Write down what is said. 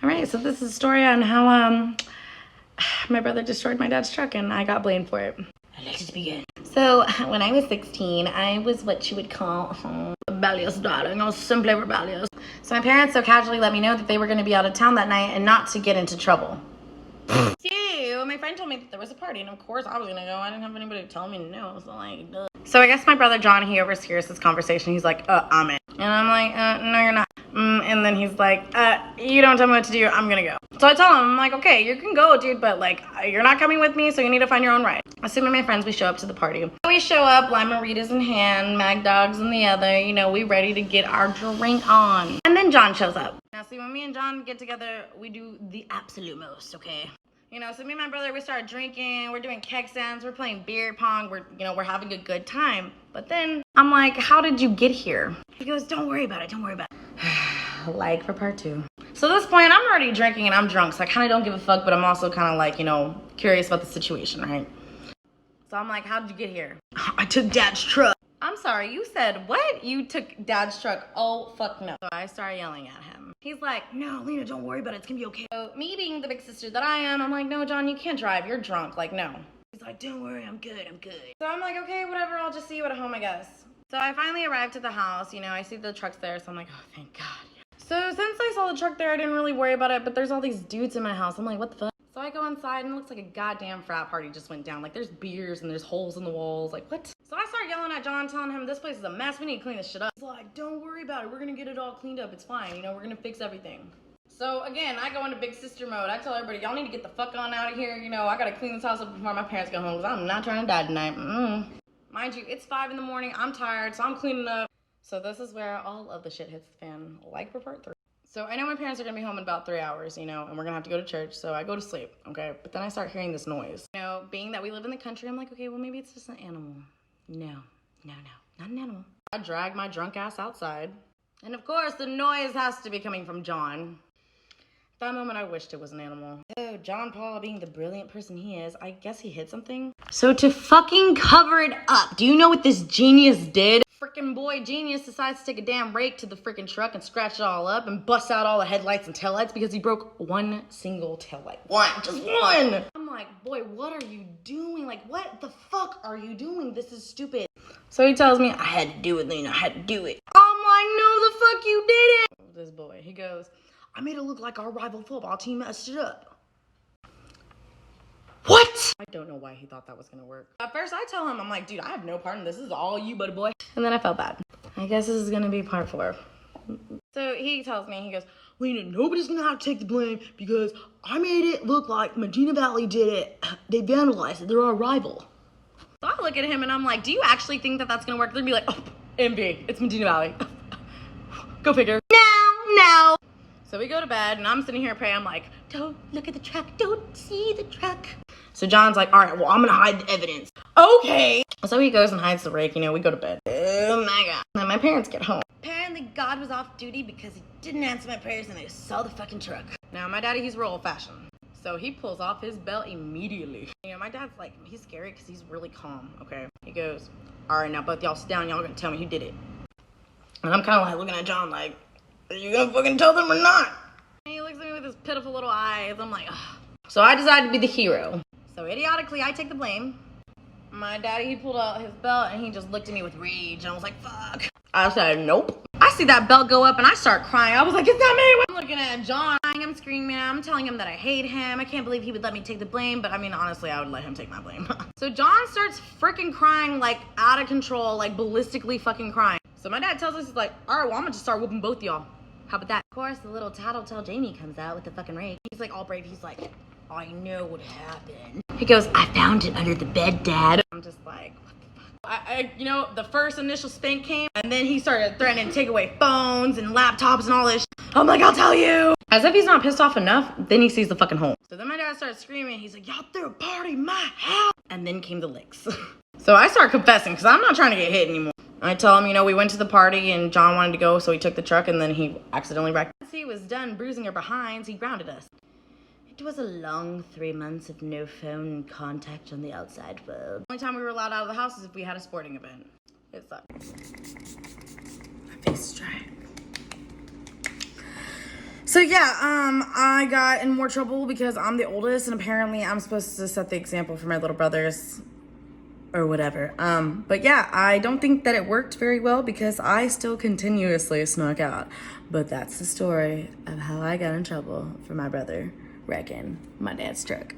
All right, so this is a story on how my brother destroyed my dad's truck and I got blamed for it. Let's begin. So when I was 16, I was what you would call a rebellious daughter. I was simply rebellious. So my parents so casually let me know that they were going to be out of town that night and not to get into trouble. So my friend told me that there was a party, and of course I was going to go. I didn't have anybody to tell me no, so like, duh. So I guess my brother John, he overhears this conversation. He's like, I'm in. And I'm like, no, you're not. And then he's like, you don't tell me what to do, I'm gonna go. So I tell him, I'm like, okay, you can go, dude, but like, you're not coming with me, so you need to find your own ride. Assuming my friends, we show up to the party. We show up, lime margaritas in hand, Mad Dogs in the other, you know, we ready to get our drink on. And then John shows up. Now see, when me and John get together, we do the absolute most, okay? You know, so me and my brother, we start drinking, we're doing keg stands, we're playing beer pong, we're having a good time. But then I'm like, how did you get here? He goes, don't worry about it. Like for part 2. So at this point, I'm already drinking and I'm drunk, so I kind of don't give a fuck, but I'm also kind of like, you know, curious about the situation, right? So I'm like, how did you get here? I took Dad's truck. I'm sorry, you said what? You took Dad's truck? Oh, fuck no. So I started yelling at him. He's like, no, Lena, don't worry about it. It's gonna be okay. So me being the big sister that I am, I'm like, no, John, you can't drive. You're drunk. Like, no. He's like, don't worry, I'm good. So I'm like, okay, whatever. I'll just see you at home, I guess. So I finally arrived at the house. You know, I see the truck's there, so I'm like, oh, thank God. So since I saw the truck there, I didn't really worry about it, but there's all these dudes in my house. I'm like, what the fuck? So I go inside and it looks like a goddamn frat party just went down. Like there's beers and there's holes in the walls. Like what? So I start yelling at John, telling him this place is a mess. We need to clean this shit up. He's like, don't worry about it. We're gonna get it all cleaned up. It's fine. You know, we're gonna fix everything. So again, I go into big sister mode. I tell everybody, y'all need to get the fuck on out of here. You know, I gotta clean this house up before my parents go home because I'm not trying to die tonight. Mind you, it's 5 in the morning. I'm tired, so I'm cleaning up. So this is where all of the shit hits the fan, like for part 3. So I know my parents are gonna be home in about 3 hours, you know, and we're gonna have to go to church, so I go to sleep, okay? But then I start hearing this noise. You know, being that we live in the country, I'm like, okay, well maybe it's just an animal. No, not an animal. I drag my drunk ass outside. And of course, the noise has to be coming from John. That moment I wished it was an animal. So John Paul, being the brilliant person he is, I guess he hit something. So to fucking cover it up, do you know what this genius did? Frickin' boy genius decides to take a damn rake to the frickin' truck and scratch it all up and bust out all the headlights and taillights because he broke one single taillight. Just one! I'm like, boy, what are you doing? Like, what the fuck are you doing? This is stupid. So he tells me, I had to do it, Lena, I had to do it. I'm like, no, the fuck you didn't. This boy, he goes, I made it look like our rival football team messed it up. What? I don't know why he thought that was gonna work. At first I tell him, I'm like, dude, I have no part in this. This is all you, buddy boy. And then I felt bad. I guess this is gonna be part 4. So he tells me, he goes, Lena, nobody's gonna have to take the blame because I made it look like Medina Valley did it. They vandalized it. They're our rival. So I look at him and I'm like, do you actually think that that's gonna work? They're gonna be like, oh, MV, it's Medina Valley. Go figure. No. So we go to bed, and I'm sitting here praying. I'm like, don't look at the truck. Don't see the truck. So John's like, all right, well, I'm going to hide the evidence. Okay. So he goes and hides the rake. You know, we go to bed. Oh, my God. Then my parents get home. Apparently, God was off duty because he didn't answer my prayers, and I saw the fucking truck. Now, my daddy, he's real old-fashioned. So he pulls off his belt immediately. You know, my dad's like, he's scary because he's really calm, okay? He goes, all right, now both y'all sit down. Y'all going to tell me who did it. And I'm kind of like looking at John like, are you gonna fucking tell them or not? And he looks at me with his pitiful little eyes. I'm like, ugh. So I decided to be the hero. So idiotically, I take the blame. My daddy, he pulled out his belt and he just looked at me with rage. And I was like, fuck. I said, nope. I see that belt go up and I start crying. I was like, it's not me. I'm looking at John. I'm screaming. I'm telling him that I hate him. I can't believe he would let me take the blame. But I mean, honestly, I would let him take my blame. So John starts freaking crying, like out of control, like ballistically fucking crying. So my dad tells us, he's like, all right, well, I'm gonna just start whooping both y'all. How about that? Of course, the little tattletale Jamie comes out with the fucking rake. He's like all brave. He's like, I know what happened. He goes, I found it under the bed, Dad. I'm just like, what the fuck? You know, the first initial spank came, and then he started threatening to take away phones and laptops and all this shit. I'm like, I'll tell you. As if he's not pissed off enough, then he sees the fucking hole. So then my dad starts screaming. He's like, y'all threw a party in my house. And then came the licks. So I start confessing, because I'm not trying to get hit anymore. I tell him, you know, we went to the party and John wanted to go, so he took the truck and then he accidentally wrecked. Once he was done bruising our behinds, he grounded us. It was a long 3 months of no phone contact on the outside world. The only time we were allowed out of the house is if we had a sporting event. It sucked. My face is dry. So So yeah, I got in more trouble because I'm the oldest, and apparently I'm supposed to set the example for my little brothers or whatever. But yeah, I don't think that it worked very well because I still continuously snuck out. But that's the story of how I got in trouble for my brother wrecking my dad's truck.